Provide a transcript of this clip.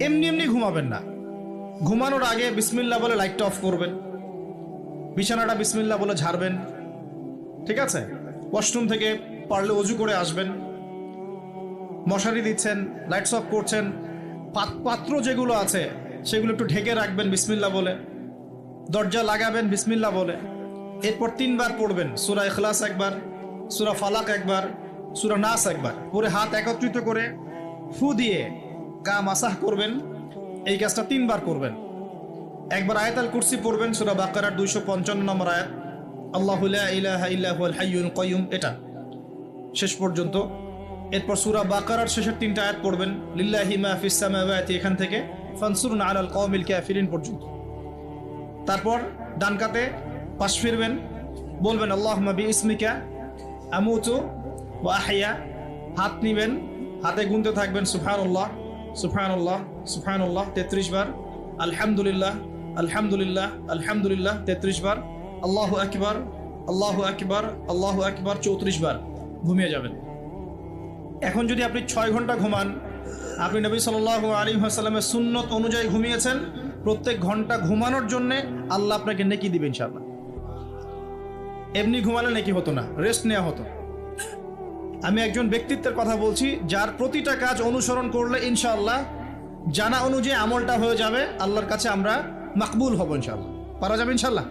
এমনি এমনি ঘুমাবেন না। ঘুমানোর আগে বিসমিল্লাহ বলে লাইটটা অফ করবেন, বিছানাটা বিসমিল্লাহ বলে ঝাড়বেন, ঠিক আছে? ওয়াশরুম থেকে পারলে অজু করে আসবেন। মশারি দিচ্ছেন, লাইটস অফ করছেন, পাত্র যেগুলো আছে সেগুলো একটু ঢেকে রাখবেন বিসমিল্লাহ বলে, দরজা লাগাবেন বিসমিল্লাহ বলে। এরপর 3 বার পড়বেন সূরা ইখলাস একবার, সূরা ফালাক একবার, সূরা নাস একবার, পরে হাত একত্রিত করে ফু দিয়ে গা মাসাহ করবেন। এই কাজটা 3 বার করবেন। একবার আয়াতুল কুরসি পড়বেন, সূরা বাকারার 255 নম্বর আয়াত, আল্লাহু লা ইলাহা ইল্লা হুয়াল হাইয়ুল কাইয়ুম, এটা শেষ পর্যন্ত। এরপর সূরা বাকারার শেষের 3টা আয়াত পড়বেন, লিল্লাহি মা ফিস সামাওয়াতি, এখান থেকে ফানসুরনা আলাল কওমিল কাফিরিন পর্যন্ত। তারপর ডান কাতে পাশ ফিরবেন, বলবেন আল্লাহুম্মা বিইসমিকা আমুতু ওয়া আহইয়া। হাত নিবেন, হাতে গুনতে থাকবেন সুবহানাল্লাহ সুবহানাল্লাহ সুবহানাল্লাহ 33 বার, আলহামদুলিল্লাহ আলহামদুলিল্লাহ আলহামদুলিল্লাহ 33 বার, আল্লাহু আকবার আল্লাহু আকবার আল্লাহু আকবার 34 বার। ঘুমিয়ে যাবেন। এখন যদি আপনি 6 ঘন্টা ঘুমান, আপনি নবী সাল্লাল্লাহু আলাইহি ওয়াসাল্লামের সুন্নত অনুযায়ী ঘুমিয়েছেন, প্রত্যেক ঘন্টা ঘুমানোর জন্য আল্লাহ আপনাকে নেকি দিবেন ইনশাআল্লাহ। এমনি ঘুমালে নেকি হতো না, রেস্ট নেওয়া হতো। আমি একজন ব্যক্তিত্বের কথা বলছি, যার প্রতিটা কাজ অনুসরণ করলে ইনশাআল্লাহ জানা অনুযায়ী আমলটা হয়ে যাবে, আল্লাহর কাছে আমরা মাকবুল হব ইনশাআল্লাহ। পারা যাবে ইনশাআল্লাহ।